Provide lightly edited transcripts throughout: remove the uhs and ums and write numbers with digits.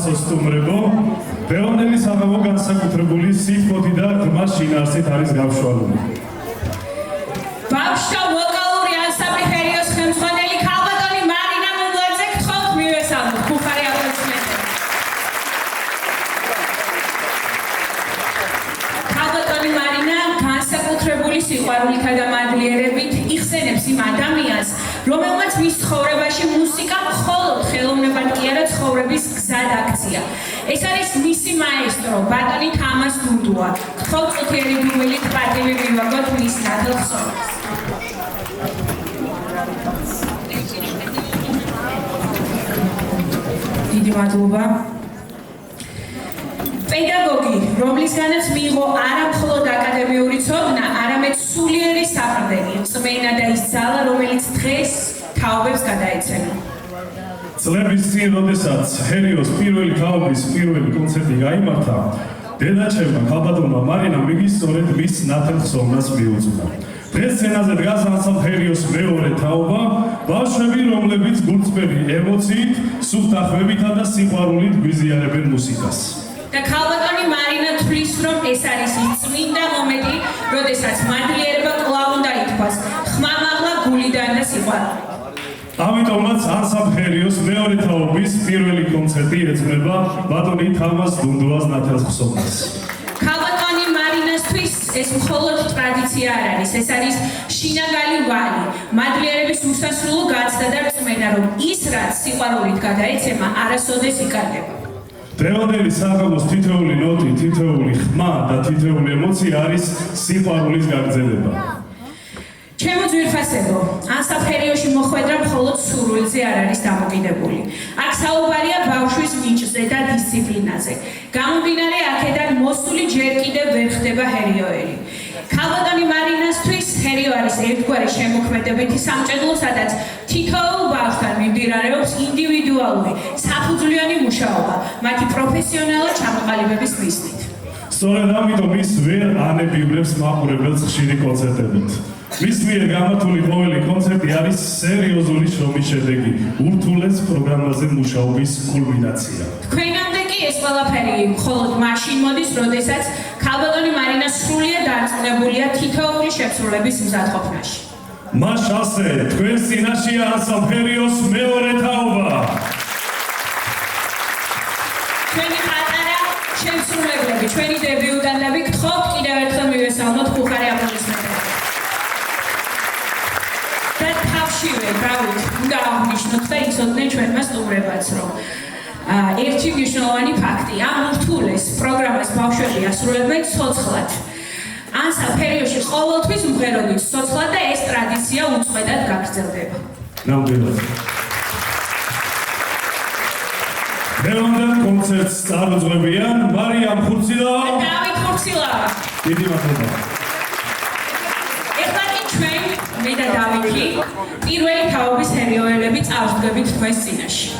საფასო სტუმრებო, დღევანდელი საღამო განსაკუთრებული სიფოთი და ღრმა შინაარსით არის გავშვალული. ბავშვთა ვოკალური ანსამბლი ჰერიოს ხელმძღვანელი ქალბატონი მარინა მუნდლაძე გთხოვთ მივესალმოთ ხუხარი აპლოდისმენტები. ქალბატონი მარინა განსაკუთრებული სიყვარულითა და მადლიერებით იხსენებს იმ ადამიანს, რომელმაც მის ცხოვრებაში მუსიკა მხოლოდ ხელოვნებად კი არა ცხოვრების გზად აქცია. ეს არის მისი მაესტრო, ბატონი თამაზ დუდუა. გთხოვთ წუთიერი დუმილით პატივი მივაგოთ მის ნათელ ხსოვნას. დიდი მადლობა. პედაგოგი, რომლისგანაც მიიღო არა მხოლოდ აკადემიური ცოდნა, არამედ სულიერი საყრდენი, წმენა და ის ძალა, რომელიც დღეს თაობებს გადაეცემა. წლების წინ, როდესაც ჰერიოს პირველი თაობის პირველი კონცერტი გაიმართა, დედაჩემმა ქალბატონმა მარინამ იგი სწორედ მის ნათელ ხსოვნას მიუძღვნა. დღეს სცენაზე დგას ანსამბლ ჰერიოს მეორე თაობა, ბავშვები, რომლებიც გულწრფელი ემოციით, სუფთახვებითა და სიყვარულით გვიზიარებენ მუსიკას. და ქალბატონი მარინა თვლის, რომ ეს არის ის წმინდა მომენტი, როდესაც მადლიერება კვლავ უნდა ითქვას, ხმამაღლა გულიდან და სიყვარულით. ამიტომაც ანსამბლ ჰერიოს მეორე თაობის პირველი კონცერტი ეძღვნება ბატონი თამაზ დუნდუას ნათელ ხსოვნას. ქალბატონი მარინასთვის ეს მხოლოდ ტრადიცია არ არის, ეს არის შინაგანი ვალი, მადლიერების უსასრულო გაცდა და რწმენა, რომ ის რაც სიყვარულით გადაეცემა, არასოდეს იკარგება. დღევანდელი საღამოს თითოეული ნოტი, თითოეული ხმა და თითოეული ემოცია არის სიყვარულის გაგრძელება. ჩემო ძვირფასებო, ანსამბლ ჰერიოში მოხვედრა მხოლოდ სურვილზე არ არის დამოკიდებული. აქ საუბარია ბავშვის ნიჭზე და დისციპლინაზე. გამომდინარე აქედან მოსული ჯერ კიდევ ვერ ხდება ჰერიოელი. ქალბატონი მარინასთვის ჰერიო არის ერთგვარი შემოქმედებითი სამჭედლო, სადაც თითოეულ ბავშვთან მიმდინარეობს ინდივიდუალური, საფუძვლიანი მუშაობა, მათი პროფესიონალურად ჩამოყალიბების მიზნით. სწორედ ამიტომ ის ვერ ანებიულებს მაყურებელს ხშირი კონცერტებით. მის მიერ გამართული ყოველი კონცერტი არის სერიოზული შრომის შედეგი, ურთულეს პროგრამაზე მუშაობის კულმინაცია. თქვენამდე კი ეს ყველაფერი მხოლოდ მაშინ მოდის, როდესაც ქალბატონი მარინა სრულიად დარწმუნებულია თითოეული შემსრულების მზადყოფნაში. მას ასე თქვენ წინაშეა ანსამბლ ჰერიოს მეორე თაობა. ჩვენი პატარა შემსრულებლები, ჩვენი დებიუტანტები, გთხოვთ კიდევ ერთხელ მივესალმოთ ხუხარი აპლოდისმენტები. და თავშივე, ბრავით, უნდა აღნიშნოთ და იცოდნენ ჩვენმა სტუმრებაც, რომ ერთი მნიშვნელოვანი ფაქტი, ამ ურთულეს პროგრამას ბავშვები ასრულებენ ცოცხლად. ანსამბლ ჰერიოში ყოველთვის მღეროდით ცოცხლად და ეს ტრადიცია უწყვეტად გაგრძელდება. ნამდვილად. დღევანდელ კონცერტს წარუძღვებიან მარიამ ხურცილა და დავით ხურცილა. დიდი მადლობა. ეხლა კი ჩვენ, მე და დავითი, პირველი თაობის ჰერიოელები წავსდგებით თქვენს წინაშე.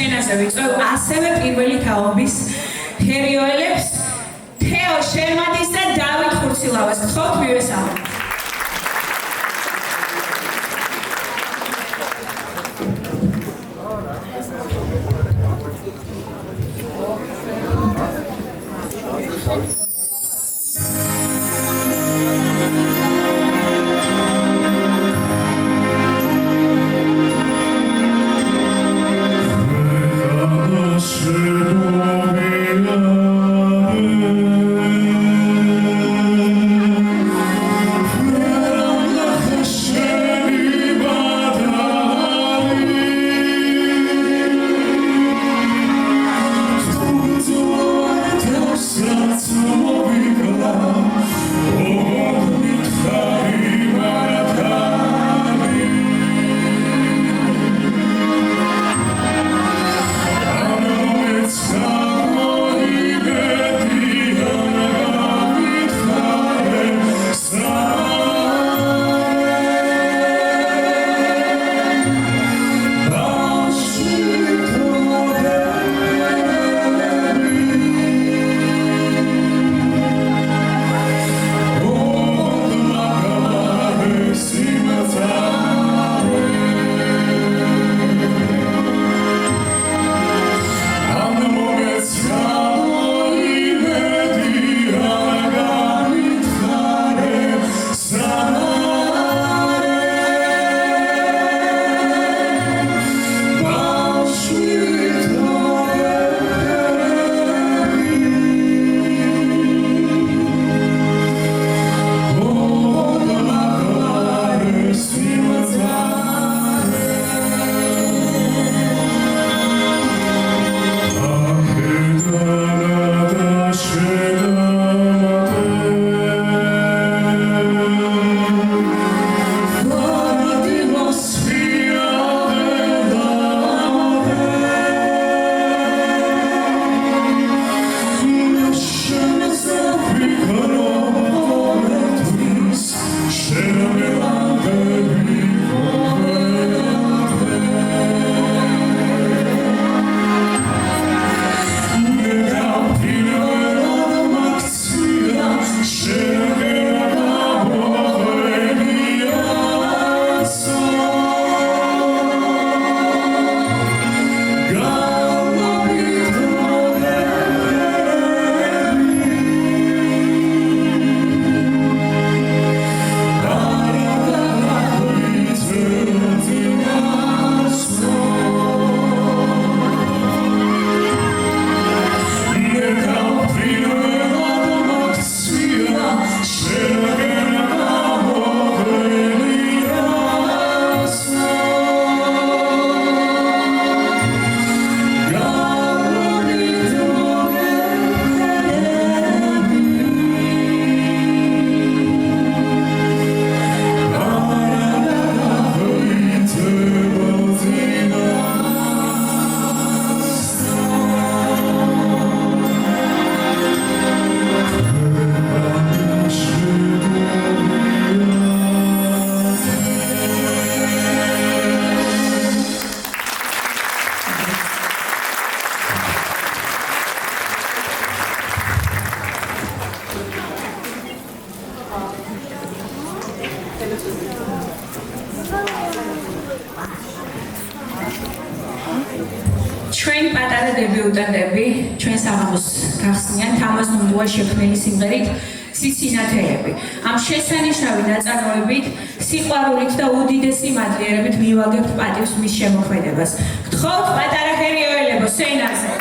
სცენაზე ვიწვევ ასევე პირველი თაობის ჰერიოელებს თეო შერმადის და დავით ხურცილავას. გთხოვთ მივესალმოთ. ჩვენი პატარა დებიუტანტები ჩვენს აღამოს გახსნიან თამაზ ნუნდუას შექმნილი სიმღერით სიცინათეები. ამ შესანიშნავი ნაწარმოებით სიყვარულით და უდიდესი მადლიერებით მივაგებთ პატივს მის შემოქმედებას. გთხოვთ პატარა ჰერიოელებო სცენაზე.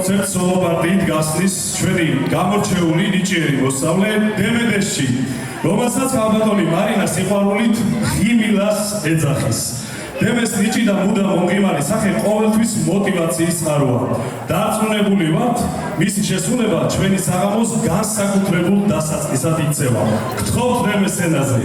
კონცერტ სოლო პარტიით გასვლის ჩვენი გამორჩეული ნიჭიერი მოსწავლე დემედეში, რომელსაც ქალბატონი მარინა სიყვარულით ღიმილას ეძახის. დემეს ნიჭი და მუდამ მომღიმარი სახე ყოველთვის მოტივაციის წყაროა. დარწმუნებული ვართ, მისი შესრულება ჩვენი საღამოს განსაკუთრებულ დასაწყისად იქცევა. გთხოვთ დემეს სცენაზე.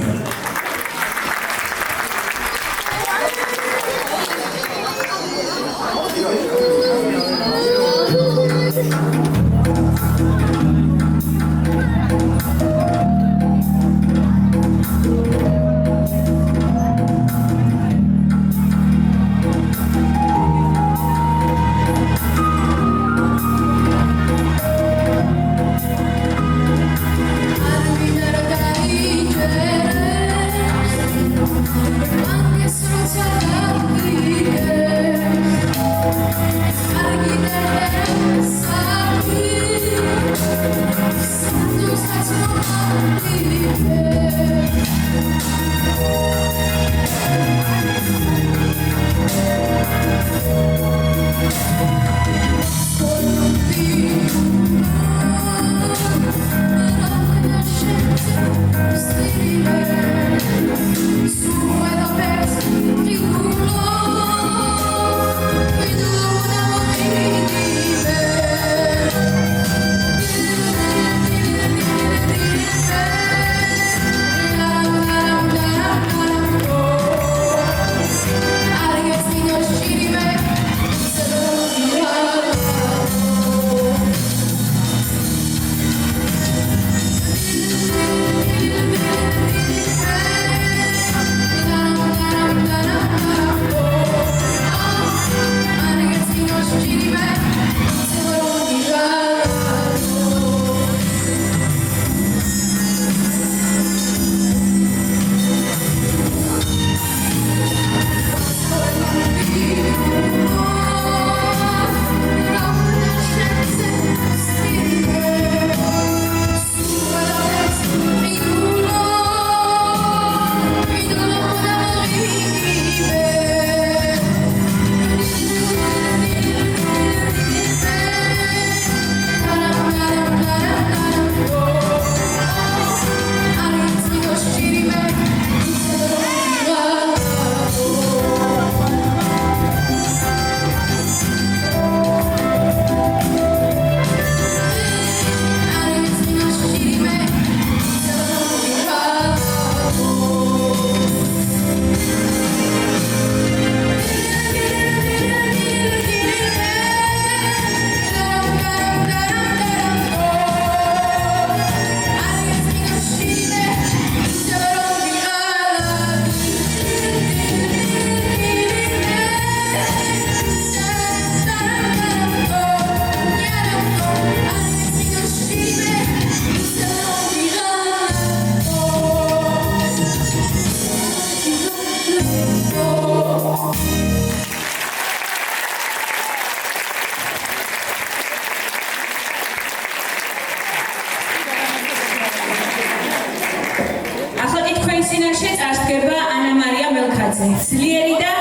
წინაშე წარსდგება ანა მარია მელქაძე. ძლიერი და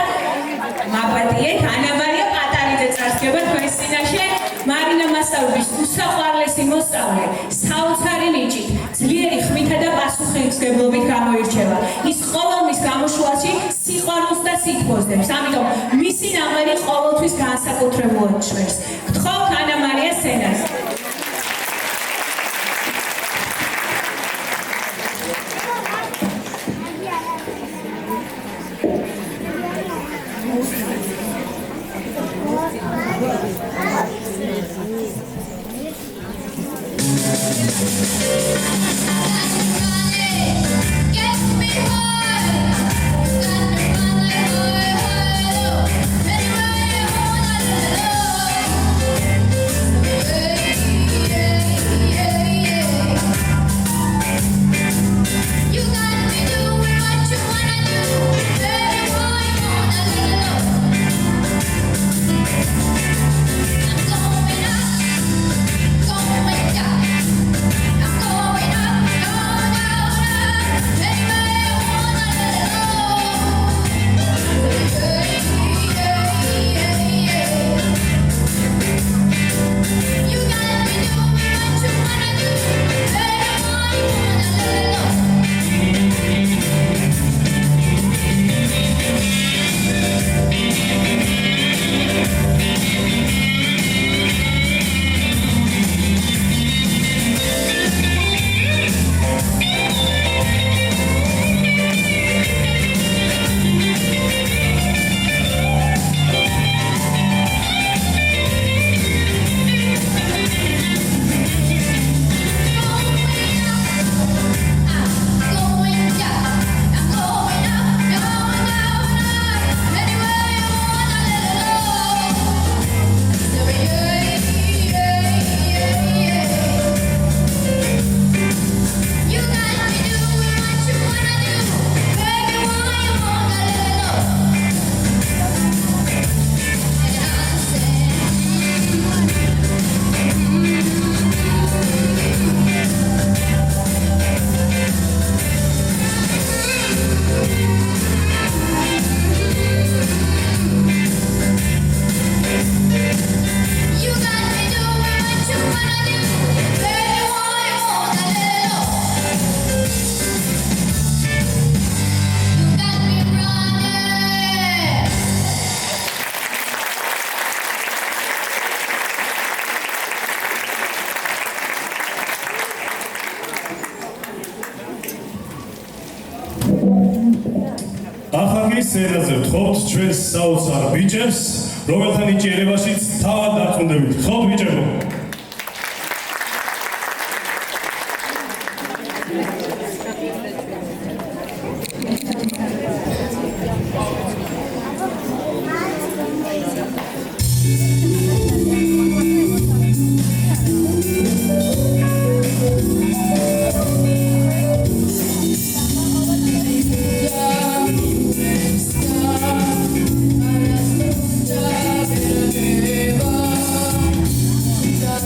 მაბადიეთ ანა მარია პატარიძე წარსდგება თქვენს წინაშე. მარინა მასწავლებლის უსაყვარლესი მოსწავლე, საოცარი ნიჭით, ძლიერი ხმითა და პასუხისმგებლობით გამოირჩევა. ის ყოველმის გამოშვაში სიყვარულს და სითბოსდებს, ამიტომ მისი ნამერი ყოველთვის განსაკუთრებულად შვერს. გთხოვთ ანა მარია სცენაზე. სცენაზე ვთხოვთ ჩვენს საოცარ ბიჭებს, რომელთა ნიჭიერებაშიც თავად დარწმუნდებით. გთხოვთ ბიჭებო. Yeah.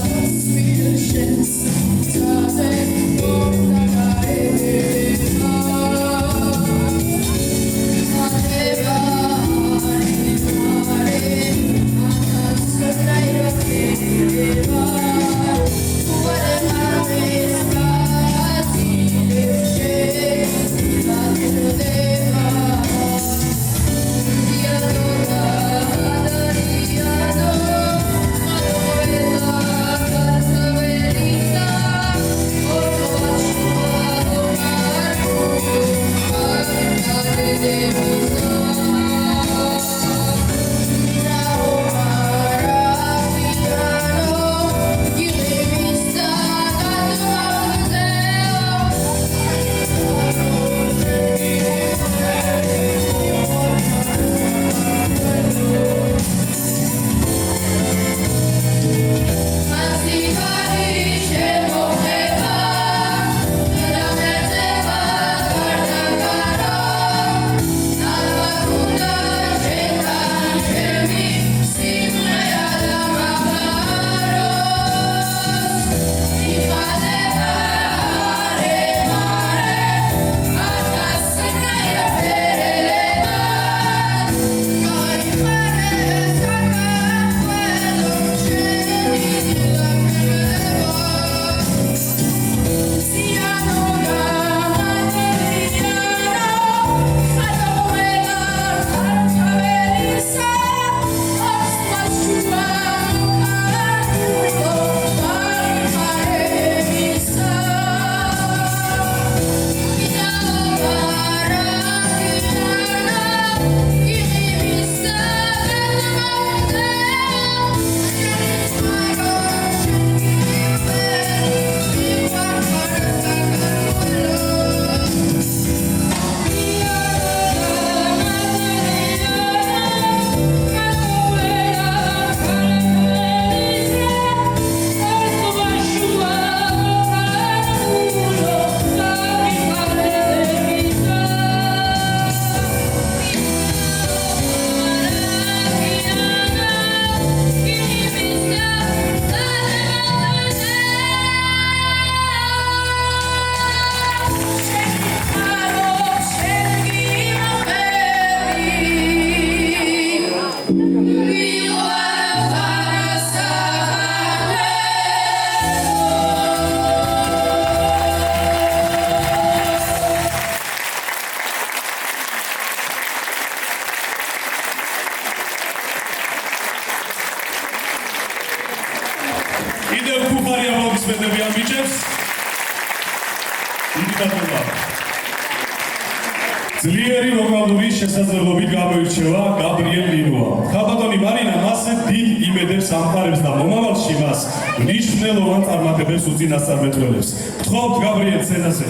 ნიჭებს ინდიკატორმა. ძლიერი ვოკალური შესაძლებლობით გამოირჩევა გაბრიელ ლინოა. ქაბატონი მარინა მასზე დიდ იმედებს ამყარებს და მომავალში მას მნიშვნელოვან წარმატებებს უწინასწარმეტყველებს. გთხოვთ გაბრიელ სცენაზე.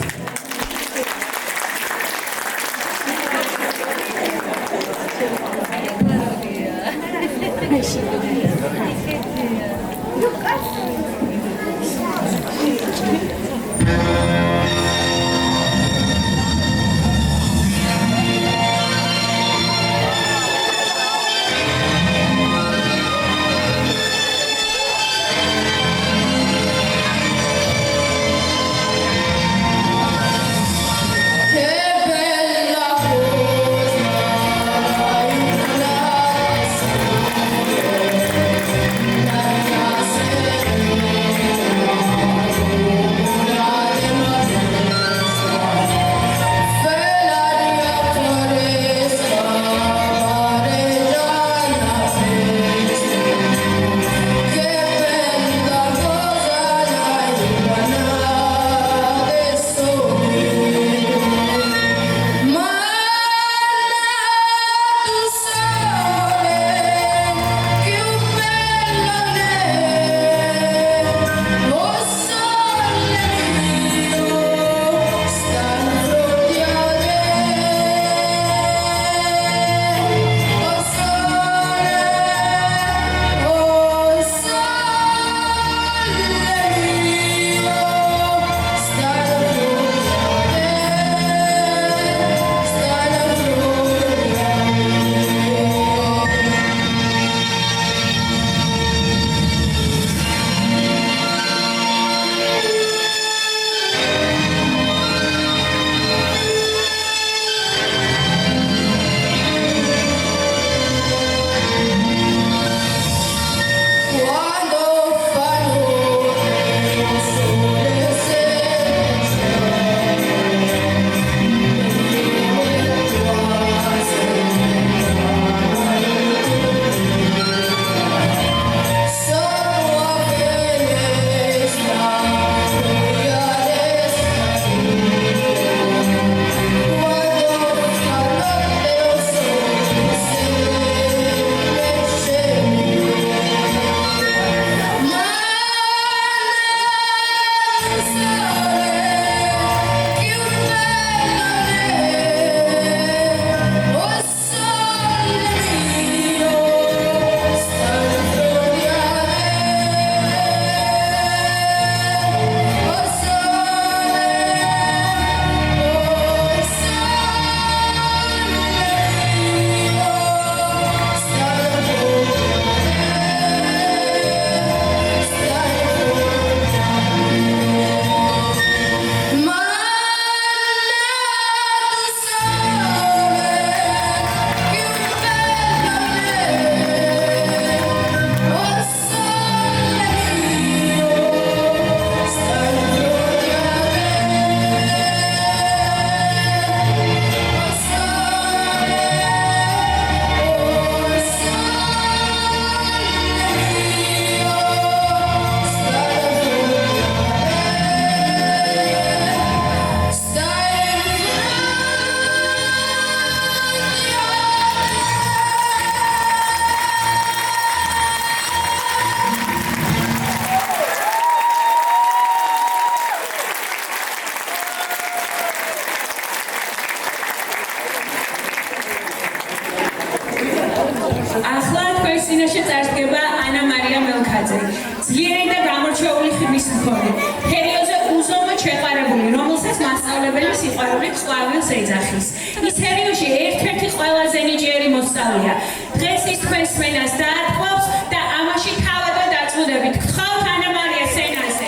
წინაშე წარსდგება ანა მარია მელქაძე. ძლიერი და გამორჩეული ხმის მქონე, ჰერიოზე უზომოდ შეყვარებული, რომელსაც მასწავლებელი სიყვარულით სყვავილს ეძახის. ის ჰერიოში ერთ-ერთი ყველაზე ნიჭიერი მოსწავლეა. დღეს ის თქვენს სცენას დაატყვევს და ამაში თავადვე დაწმუდებით. გთხოვთ ანა მარია სცენაზე.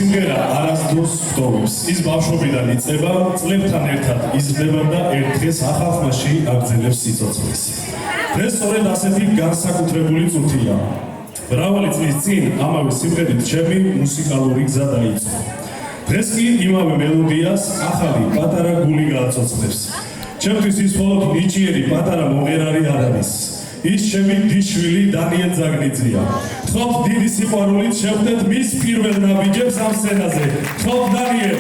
სიმღერა არასდროს ვტოვებს. ის ბავშვობიდან იწყება, წლებთან ერთად იზრდება და ერთ დღეს ახალხმაში აგრძელებს სიცოცხლეს. დღეს სწორედ ასეთი განსაკუთრებული წუთია. მრავალი წლის წინ ამავე სიმღერით ჩემი მუსიკალური გზა დაიწყო. დღეს კი იმავე მელოდიას ახალი პატარა გული გააცოცხლებს. ჩემთვის ის მხოლოდ ნიჭიერი პატარა მომღერალი არ არის. ის ჩემი დიშვილი დანიელ ძაგნიძეა. გთხოვთ დიდი სიყვარულით შევხვდეთ მის პირველ ნაბიჯებს ამ სცენაზე. გთხოვთ დანიელ.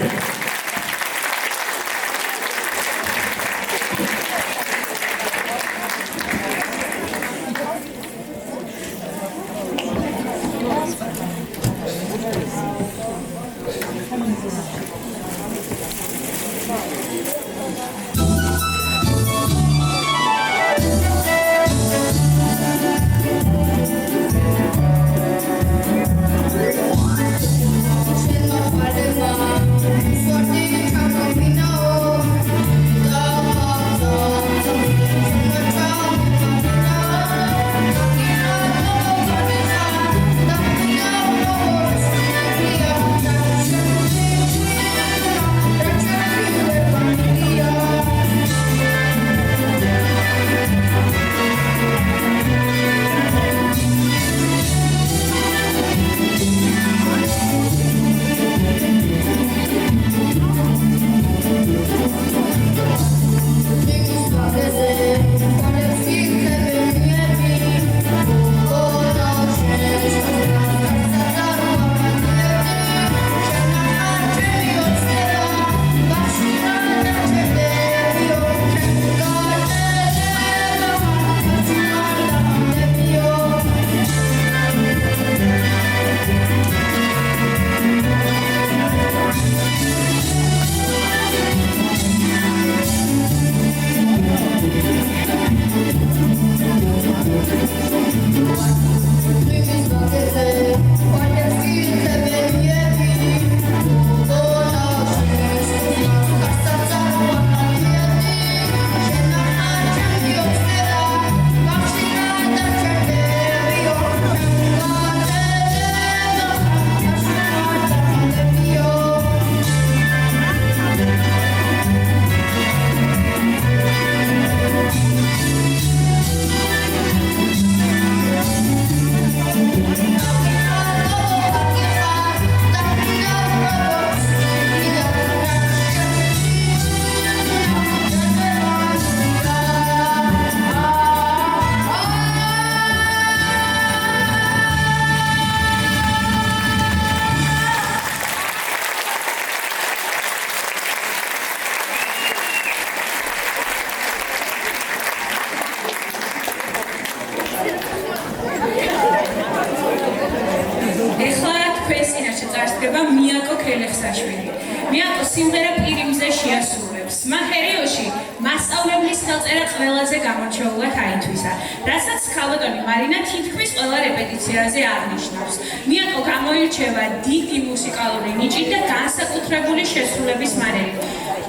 მიაკო ქელეხსაშვილი. მიაკო სიმღერა პირიმზე შეასრულებს. მან ჰერიოში მასწავლებლის ხელწერა ყველაზე გამორჩეულად აითვისა, რასაც ქალბატონი მარინა თითქმის ყველა რეპეტიციაზე აღნიშნავს. მიაკო გამოირჩევა დიდი მუსიკალური ნიჭით და განსაკუთრებული შესრულების მანერით.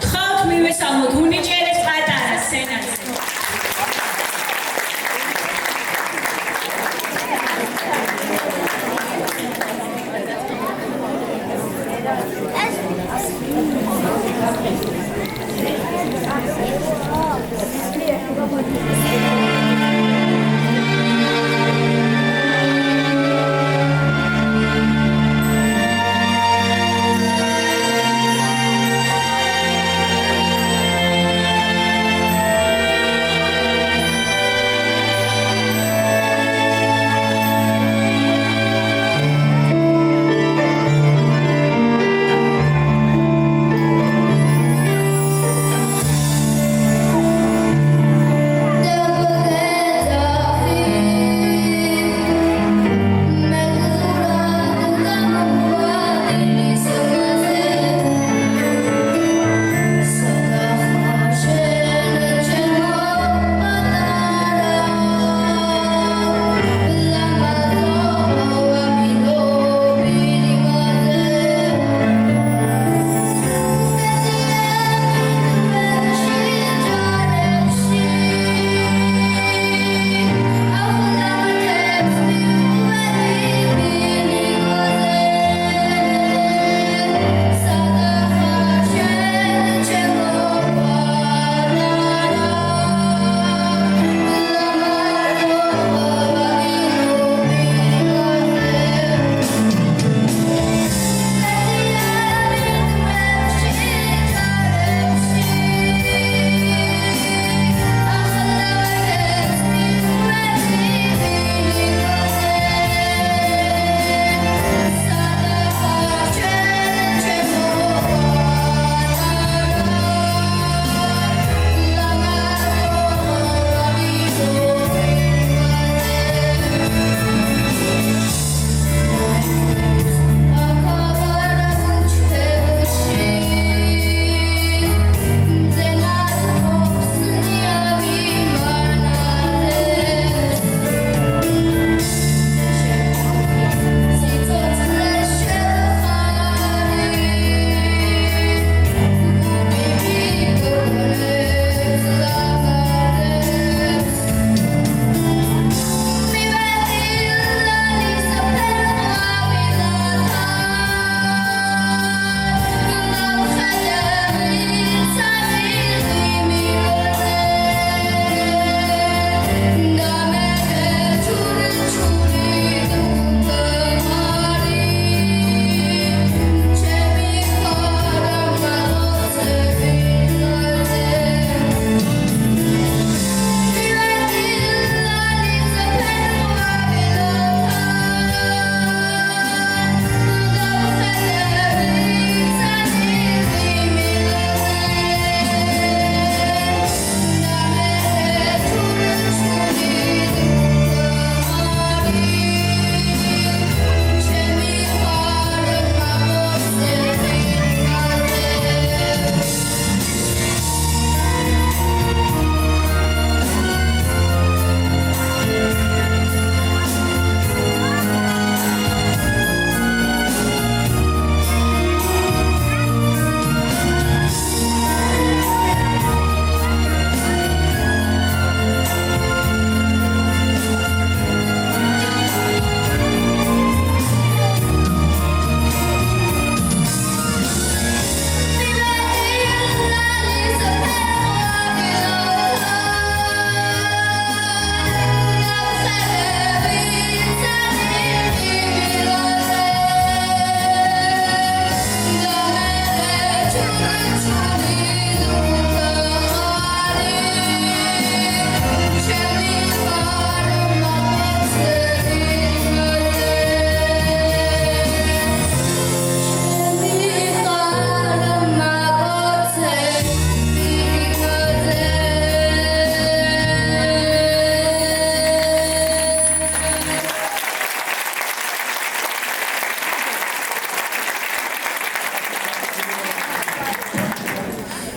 გთხოვთ მივესალმოთ უნიჭიერეს პატარა სცენაზე.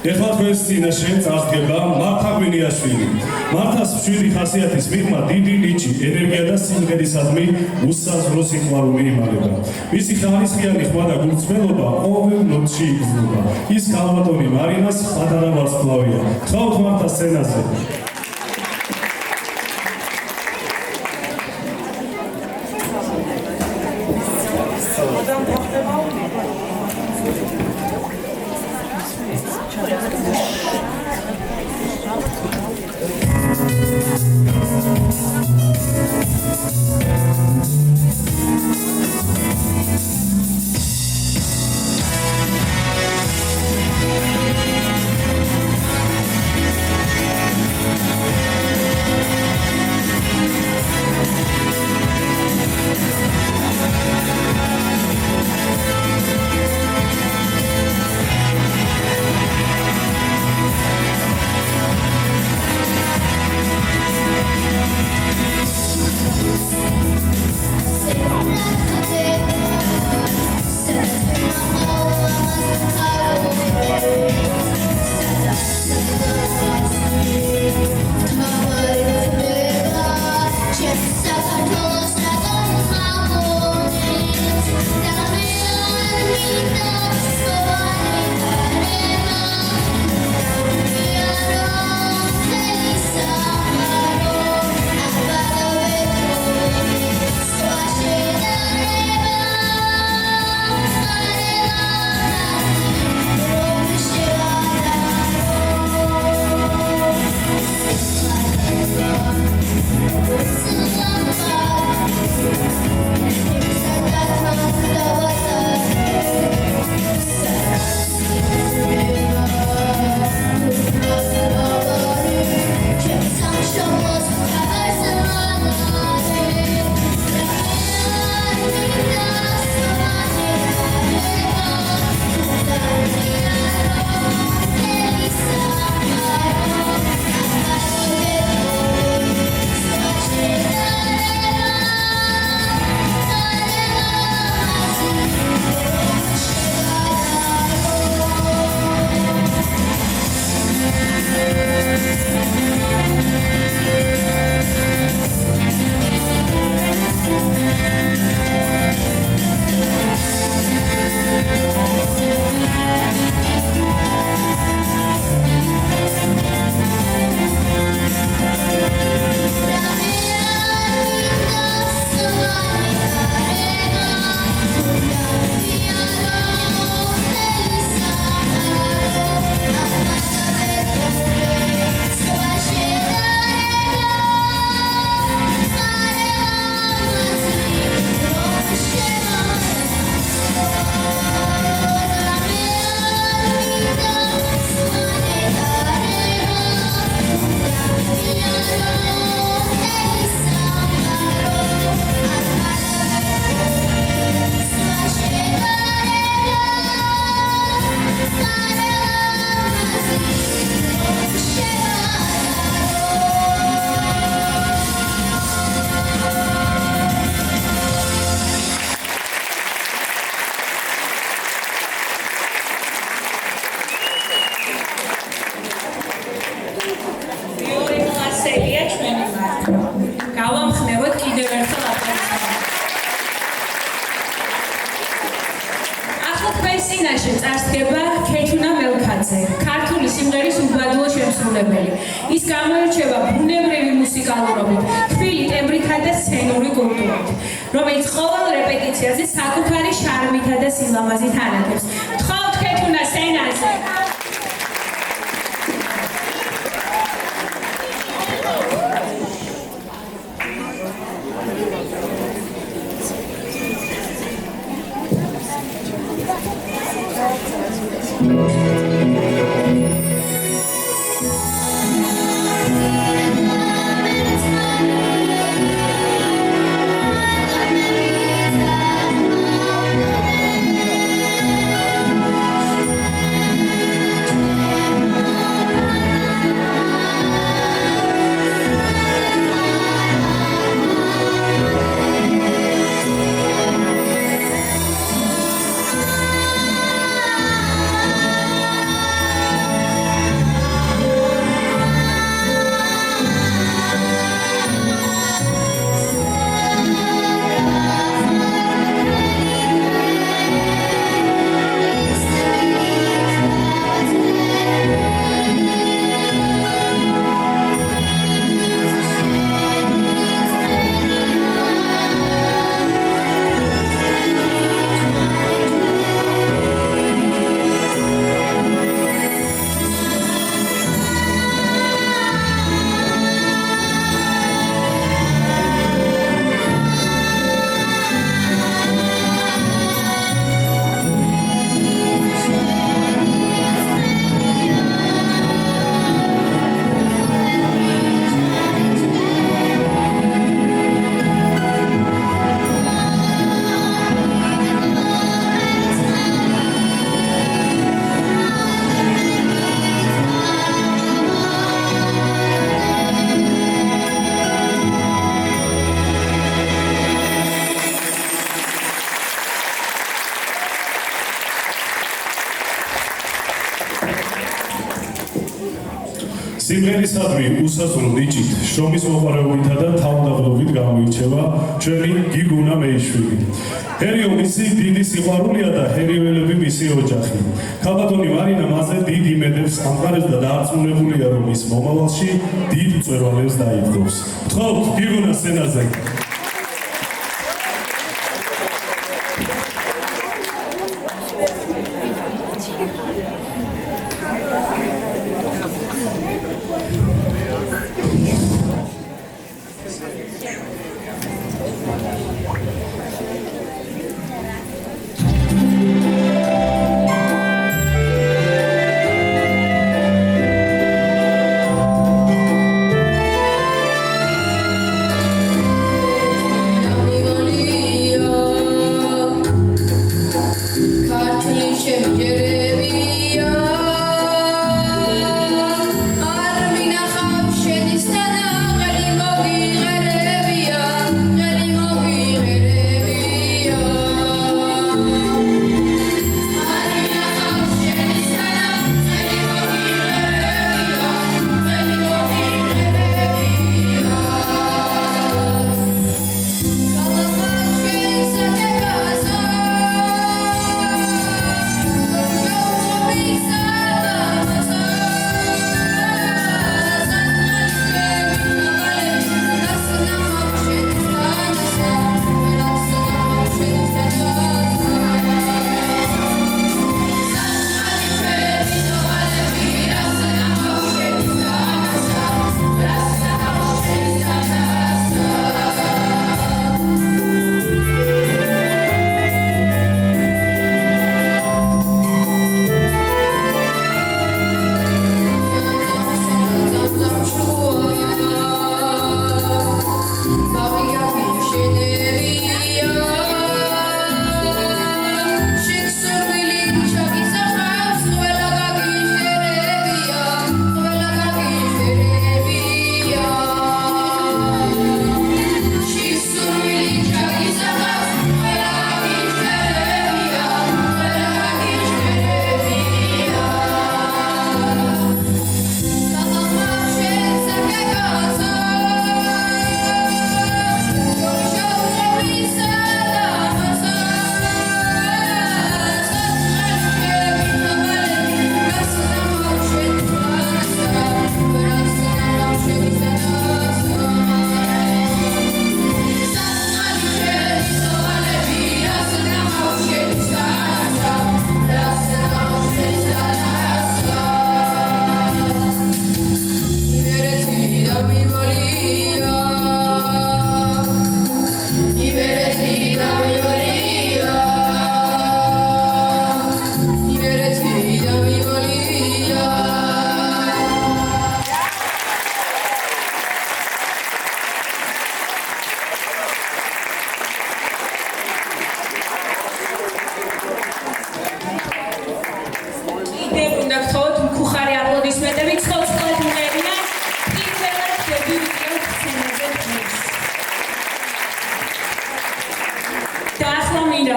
ეხლა თქვენს წინაშე წარსდგება მართა გვინიაშვილი. მართას მშვიდი ხასიათის მიღმა დიდი ნიჭი, ენერგია და სიმღერისადმი უსაზღვრო სიყვარული იმალება. მისი ხალისხიანი ხმა და გულწრფელობა ყოველ ნოტში იგრძნობა. ის ქალბატონი მარინას პატარა ვარსკვლავია. ხავთ მართა სცენაზე. წინაშე წარსდგება ქეთუნა მელქაძე, ქართული სიმღერის უბადლო შემსრულებელი. ის გამოირჩევა ბუნებრივი მუსიკალურობით, თბილი ტემბრითა და სცენური კულტურით, რომელიც ყოველ რეპეტიციაზე საკუთარი შარმითა და სილამაზით ანათებს. გთხოვთ ქეთუნა სცენაზე. სიმღერისადმი უსასრულო ნიჭით, შრომის მოყვარეობითა და თავდაღლობით გამოირჩევა ჩვენი გიგუნა მეიშვილი. ჰერიო მისი დიდი სიყვარულია და ჰერიოელები მისი ოჯახი. ქალბატონი მარინა მასზე დიდ იმედებს ამყარებს და დარწმუნებულია, რომ ის მომავალში დიდ მწვერვალებს დაიბრძოს. გთხოვთ გიგუნა სცენაზე.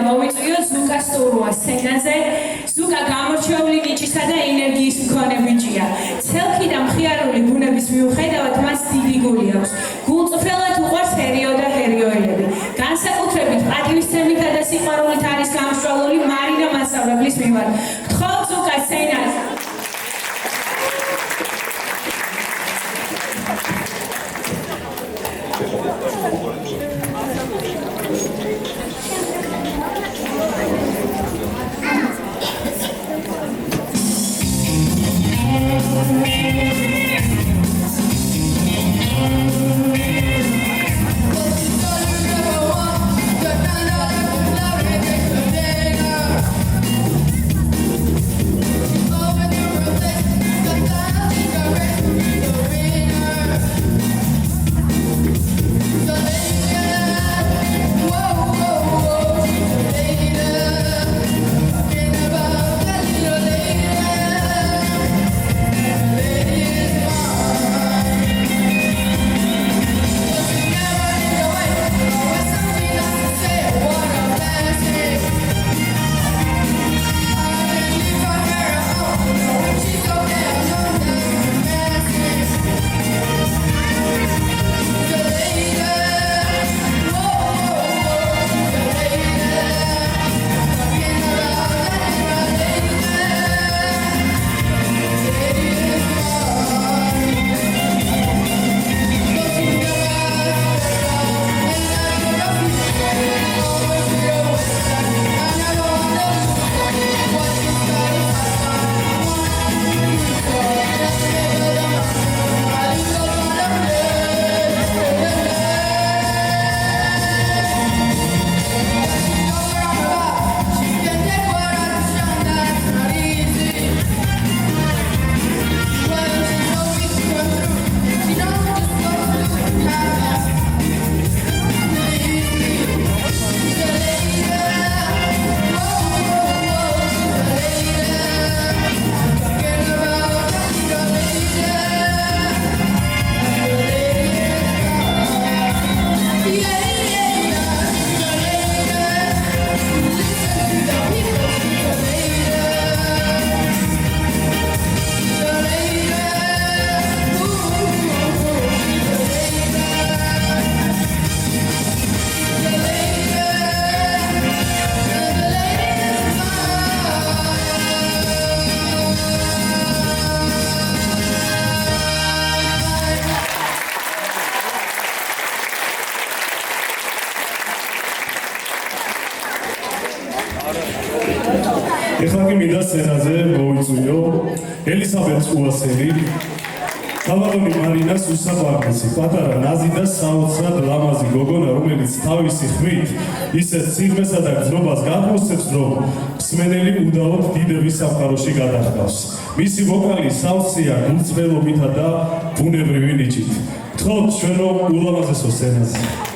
მოვიწვიოთ ზუკა სტურუას სცენაზე. ზუკა გამორჩეული ნიჭისა და ენერგიის მქონე ბიჭია. ცელქი და მხიარული ბუნების მიუხედავად მას დიდი გული აქვს. გულწრფელად უყვარს ჰერიო და ჰერიოელები. განსაკუთრებით პატივისცემითა და სიყვარულით არის გამსჭვალული მარინა მასწავლებლის მიმართ. გთხოვთ ზუკა სცენაზე. ელისაბედ ყუასელი, კავალონი მარინას უსაბარნესი, პატარა ნაზი და საოცრად ლამაზი გოგონა, რომელიც თავისი ხმით ისეთ სიღრმესა და გრძნობას გადმოსცემს, რომ მსმენელი უდაოდ დიდების სამყაროში გადაჰყავს. მისი ვოკალი სავსეა გულწრფელობითა და ბუნებრივი ნიჭით. გთხოვთ ჩვენ რომ ულამაზესო სცენაზე.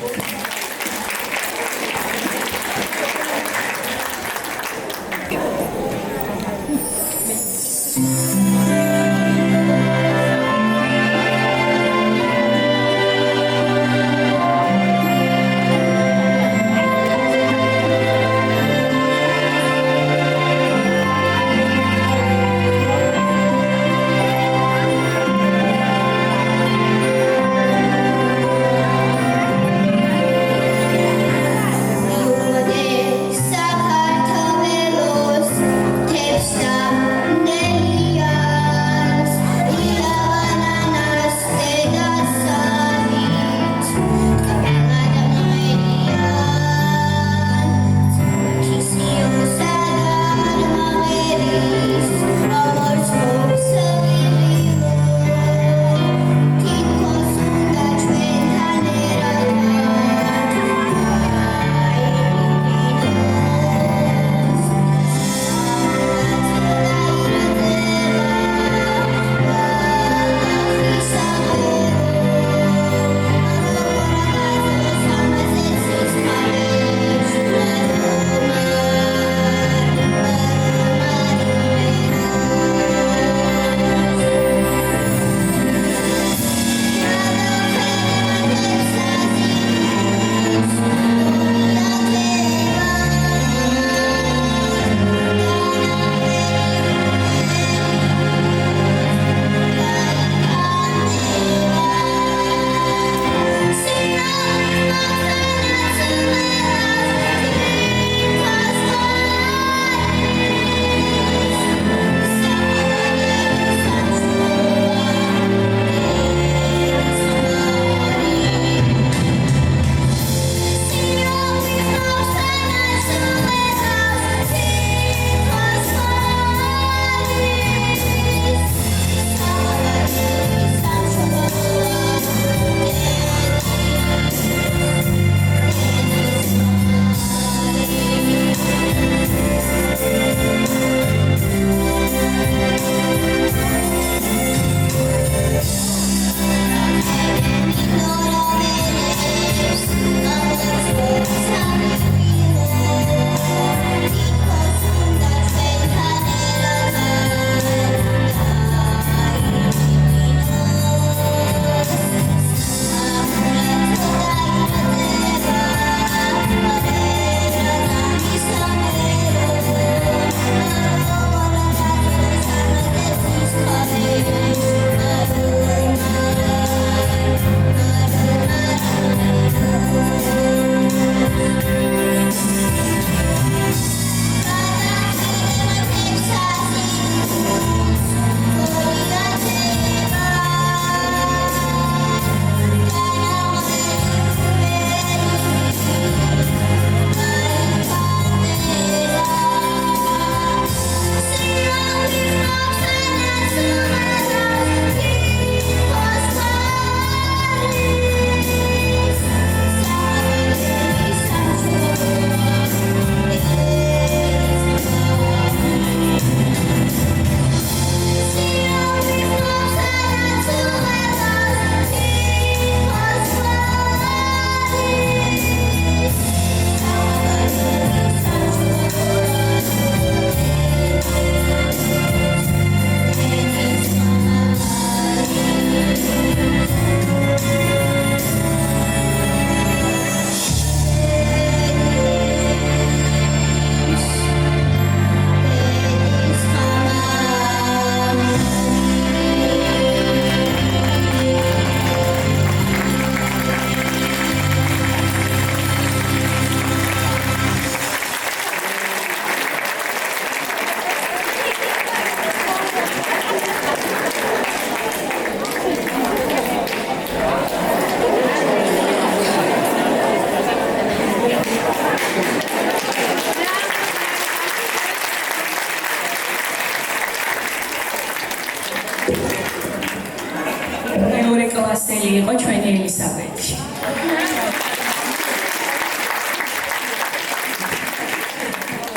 გულასელი იყო ჩვენი ელისაბედი.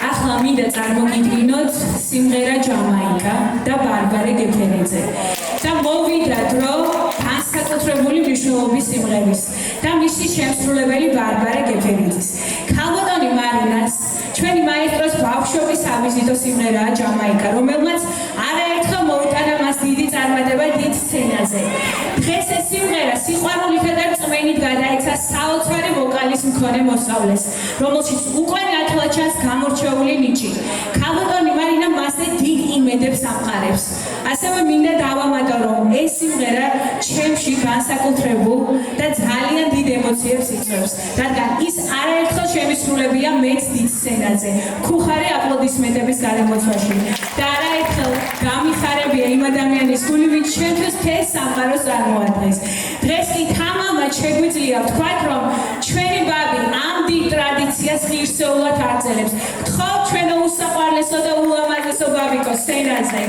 ახლა მინდა წარმოგიდგინოთ სიმღერა ჯამაიკა და ბარბარე გეფერიძე. და მოვიდა დრო განსაკუთრებული მნიშვნელობის სიმღერის და მისი შემსრულებელი ბარბარე გეფერიძის. ქალბატონი მარინას ჩვენი მაესტროს ბავშვობის ავიზიტო სიმღერაა ჯამაიკა, რომელმაც არაერთხელ მოუტანა მას დიდი წარმატება დიდ სცენაზე. დღეს ეს სიმღერა სიყვარულითა და რწმენით გადაეცა საოცარი ვოკალის მქონე მოსწავლეს, რომელშიც უკვე ნათლად ჩანს გამორჩეული ნიჭი. ქალბატონი მარინა მასზე დიდ იმედებს ამყარებს. ასევე მინდა დავამატო, რომ ეს სიმღერა ჩემში განსაკუთრებულ და ძალიან დიდ ემოციებს იწვევს, რადგან ის არაერთხელ შემისრულებია მეც დიდ სცენაზე, ხუხარი აპლოდისმენტების გადამოცვაში და არაერთხელ გამიხარებია იმ ადამიანის გული, ვინც ჩემთვის ეს სამყაროს წარმოადგენს. დღეს კი თამამად შეგვიძლია ვთქვათ, რომ ჩვენი ბაბი ამ დიდ ტრადიციას ღირსეულად აგრძელებს. გთხოვთ ჩვენო უსაყვარლესო და ულამაზესო ბაბიკო სცენაზე.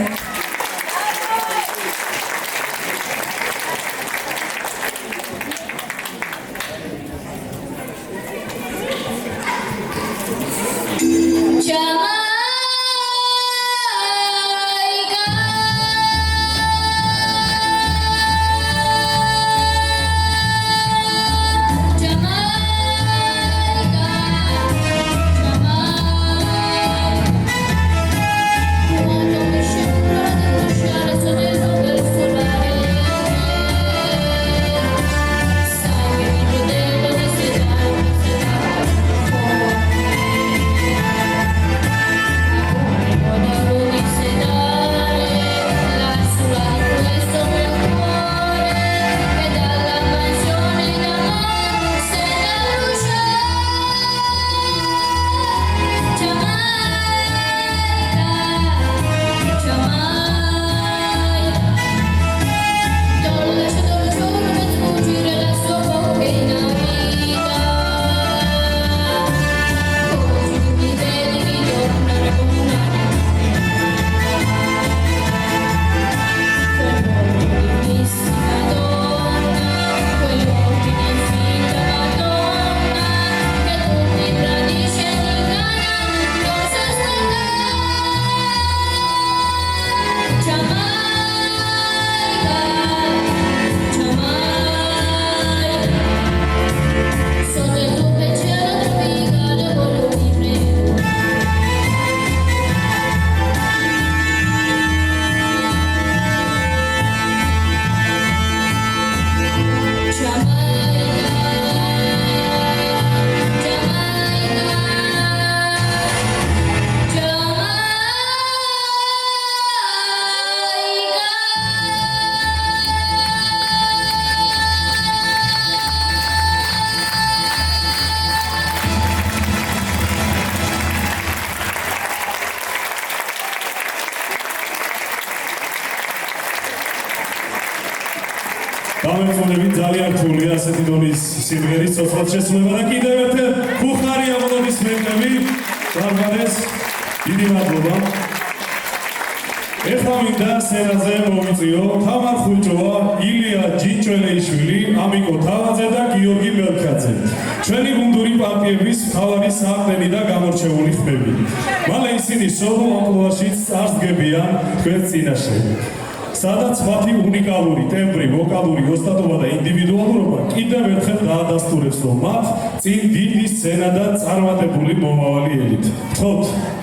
გამეწონებით ძალიან რთულია ასეთი დონის სიმღერის ცოცხლად შესრულება და კიდევ ერთხელ ხუხარი აპლოდისმენტები ბარბარეს დიდი მადლობა. ეხლა მინდა სცენაზე მოვიწიო თამარ ხუჭოვა, ილია ჯინჭველეიშვილი, ამიკო თავაძე და გიორგი მელქაძე. ჩვენი გუნდური პარტიების მთავარი საყრდენი და გამორჩეული ხმები. მალე ისინი სოლო ამპლუაშიც წარსდგებიან თქვენს წინაშე. სადაც მათი უნიკალური ტემბრი, ვოკალური ოსტატობა და ინდივიდუალურობა კიდევ ერთხელ დაადასტურებს, რომ მათ წინ დიდი სცენა და წარმატებული მომავალი ელით. გთხოვთ.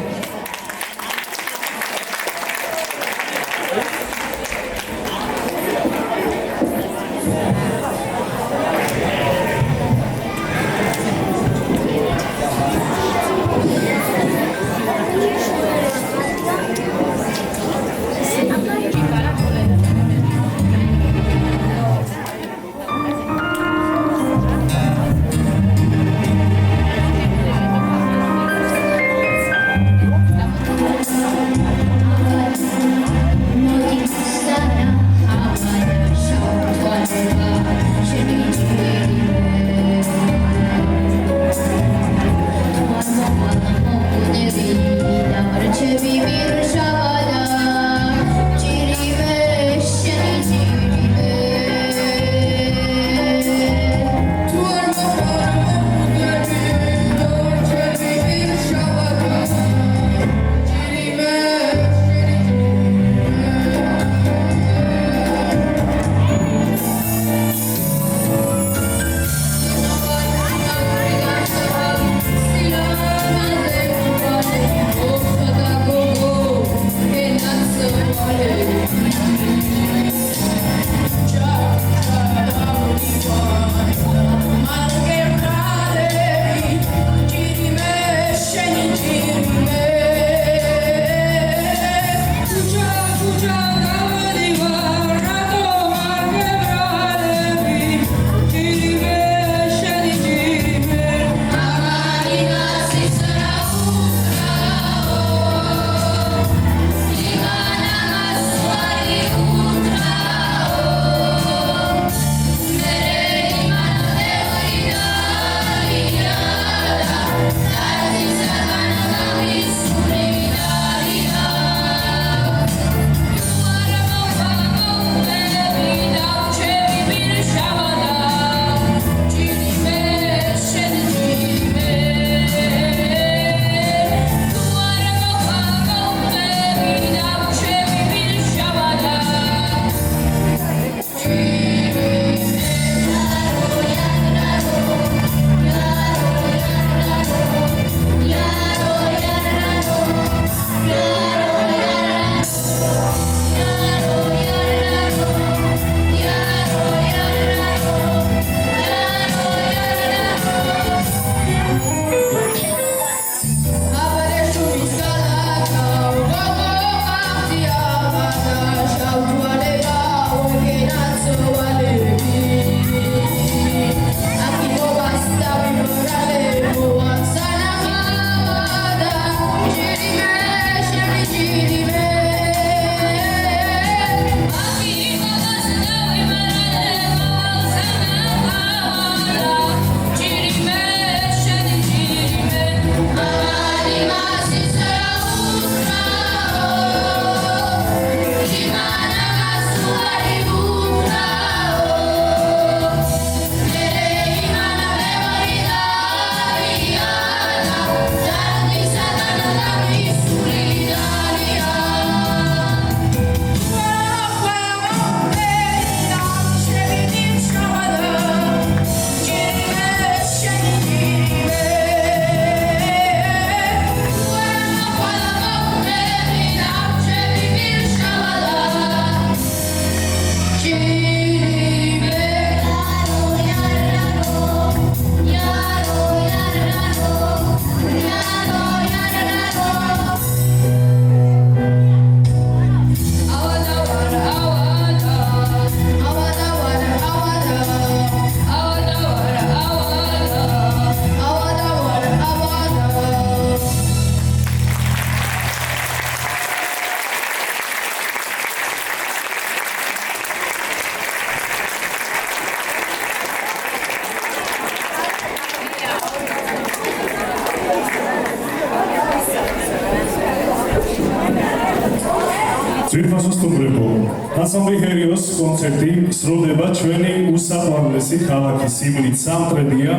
ანსამბლი ჰერიოს კონცერტი სრულდება ჩვენი უსაყვარლესი ქალაქის სიმღერით სამტრედია.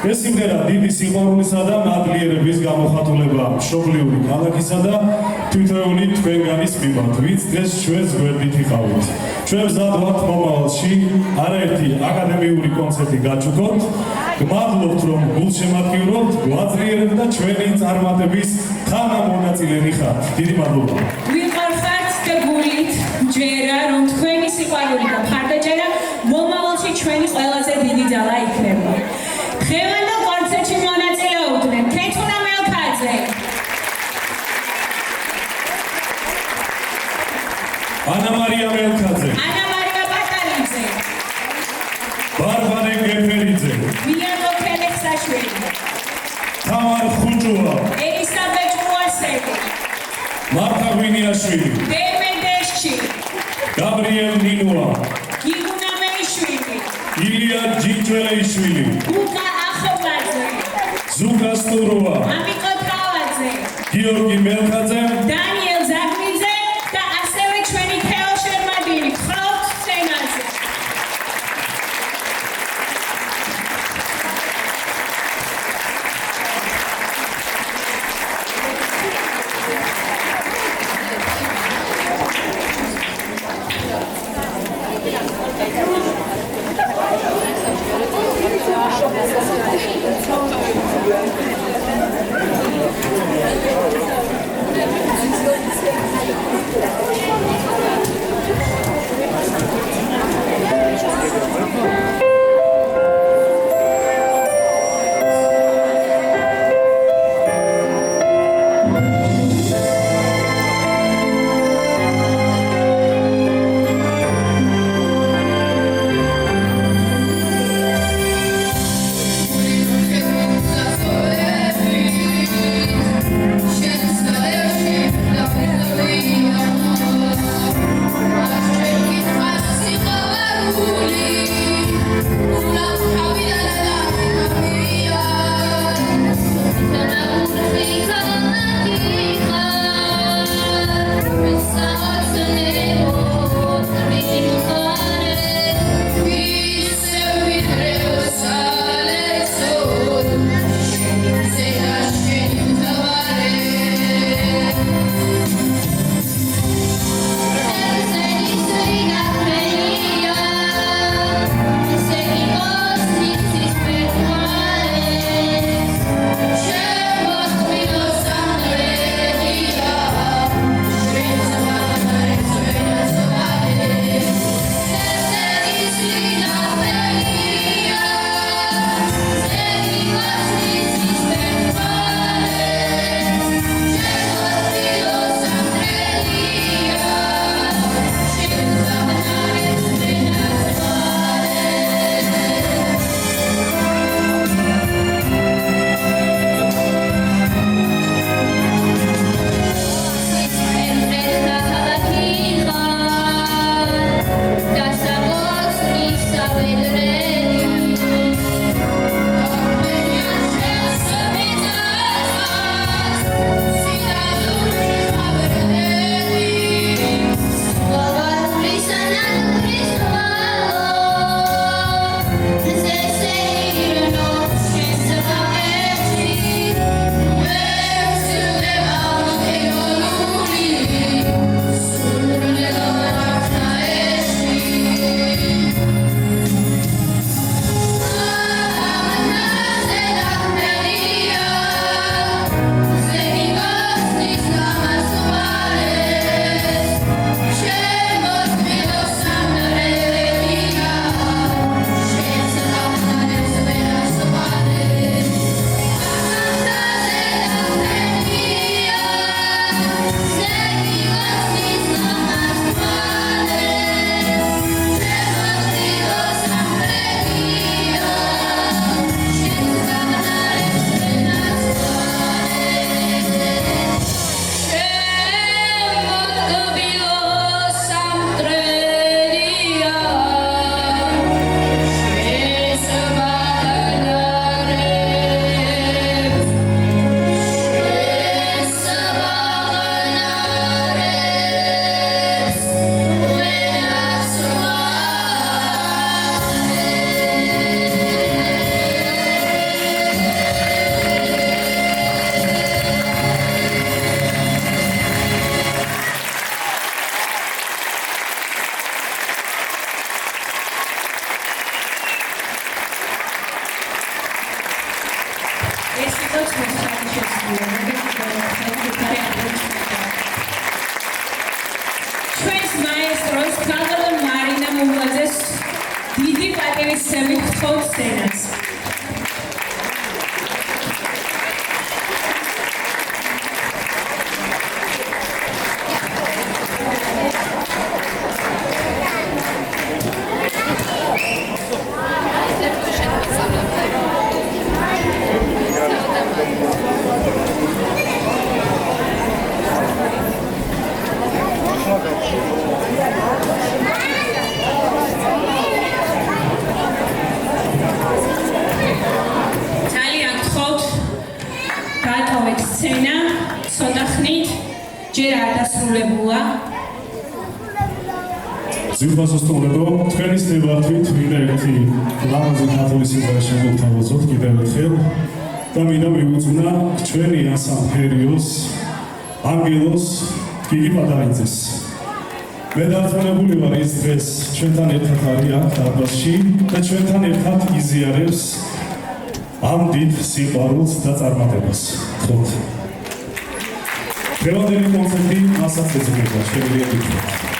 ეს სიმღერა დიდი სიყვარულისა და მადლიერების გამოხატულება მშობლიური ქალაქისა და თითოეული თქვენგანის მიმართ, ვინც დღეს ჩვენს გვერდით იყავით. ჩვენ მზად ვართ მომავალში არაერთი აკადემიური კონცერტი გაჩუქოთ. გმადლობთ, რომ გულშემატკივრობთ, გვაძლიერებთ და ჩვენი წარმატების თანამონაწილენი ხართ. დიდი მადლობა. ვიყარხართ და გულით ჯერა, რომ თქვენი სიყვარული და მხარდაჭერა მომავალში ჩვენი ყველაზე დიდი ძალა იქნება. დღევანდელ კონცერტში მონაწილეობდნენ თეთუნა მელქაძე, ანა მარია მელქაძე, ანა მარია პატარიძე, ბარბარე გეფერიძე, მილენო ქელექსაშვილი, თამარ ხუჭუა, ელისაბედ უასელი, მართა ღვინიაშვილი, დემედეშჩი, გაბრიელ ნინუა, გიგუნა მეიშვილი, ილია ჯინჯველეიშვილი, გუკა ახობაძე, ზუკა სტუროა, ამიკო თავაძე, გიორგი მელქაძე, დანიელ ზაგნიძე და ასევე ჩვენი თეო შერმადინი ხრობთ სცენაზე. Thank you. მოგესალმებით გთხოვთ სცენას. სცენა ცოტა ხნით ჯერ არ დასრულებულა. ზუსტად თქვენი სტილათვით მინდა ერთი ლამაზი ქართული სიმღერა შეგთავაზოთ კიდევ ერთხელ და მინდა მივუძღვნა ჩვენი ასამფერიოს ანგელოს გიგი პატარიძეს. მე დარწმუნებული ვარ ის დღეს ჩვენთან ერთად არის აქ დარბაზში და ჩვენთან ერთად იზიარებს ამ დიდ სიყვარულს და წარმატებას. ხოთ. დღევანდელი კონცერტი მასაც ეძღვნება, შემიძლია გითხრათ.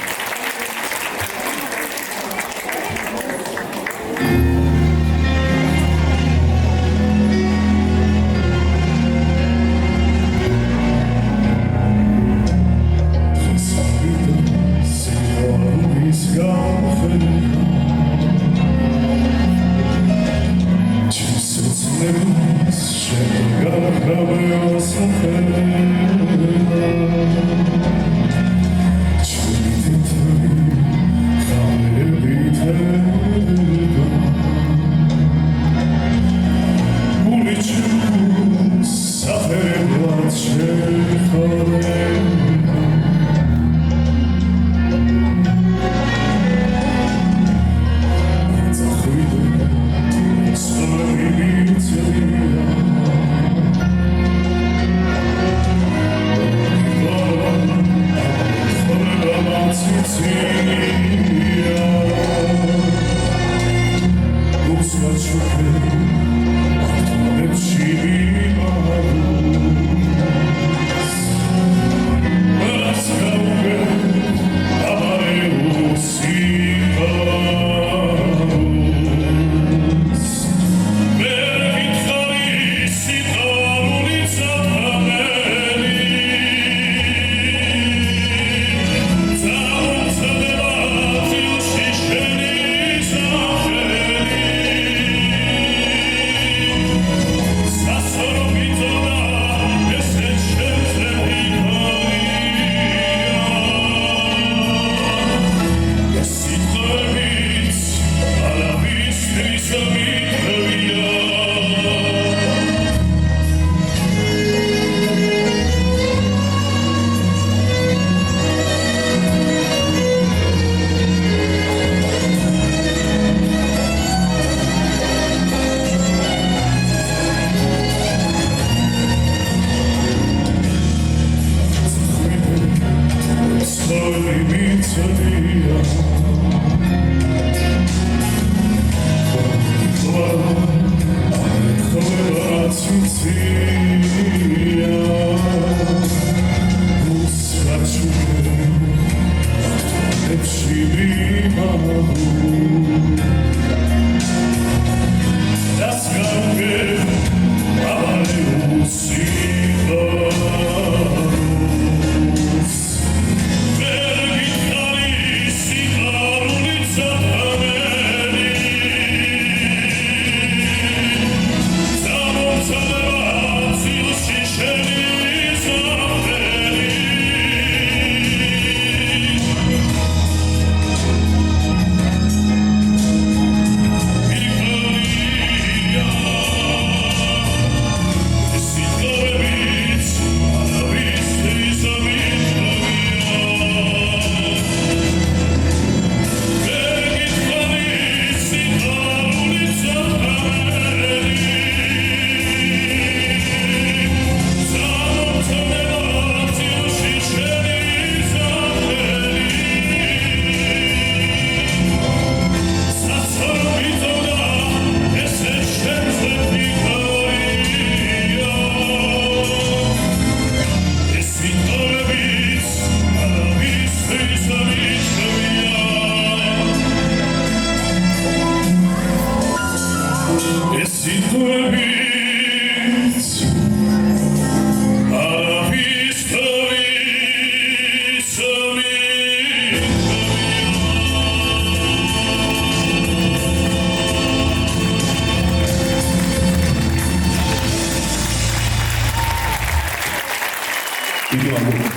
მადლობა.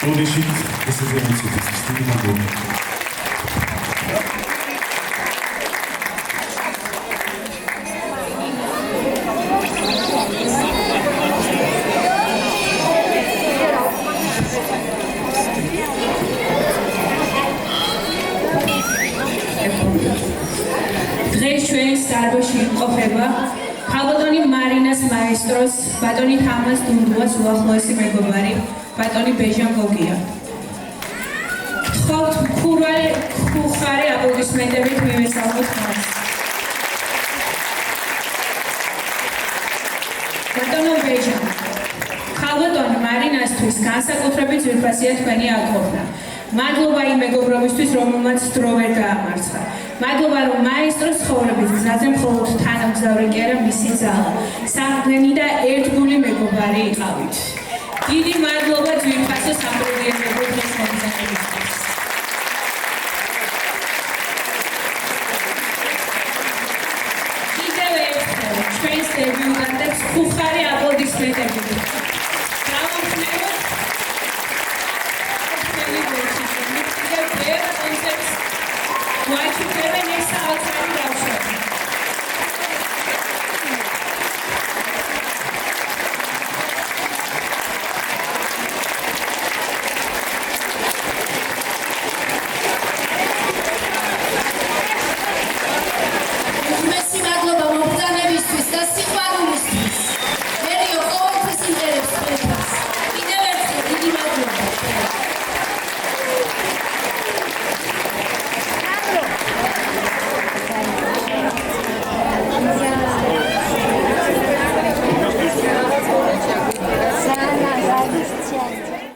Ოდეში ესე ზემოცით დიდი მადლობა. დღეს ჩვენს დარბაზში იმყოფება ქალბატონი მარინას მაესტროს, ბატონი თამაზ დუნდუას უახლოესი მეგობარი, ბატონი ბეჟან გოგია. გთხოვთ ხუხარი აპლოდისმენტებით მივესალმოთ მას. ბატონო ბეჟან, ქალბატონი მარინასთვის განსაკუთრებით ძვირფასია თქვენი აღყოფნა. მადლობა იმ მეგობრობისთვის, რომელმაც დრო ვერ დაამარცხა. მადლობა, რომ მაესტროს ცხოვრების გზაზე მხოლოდ თანამგზავრი კი არა, მისი ძალა, სამდენი და ერთგული მეგობარი იყავით. დიდი მადლობა ძვირფასო სამგზავრო დღეს მომზადებისთვის. კიდევ ერთხელ ჩვენს დებიუტანტებს ხუხარი აპლოდისმენტებით. Why should we next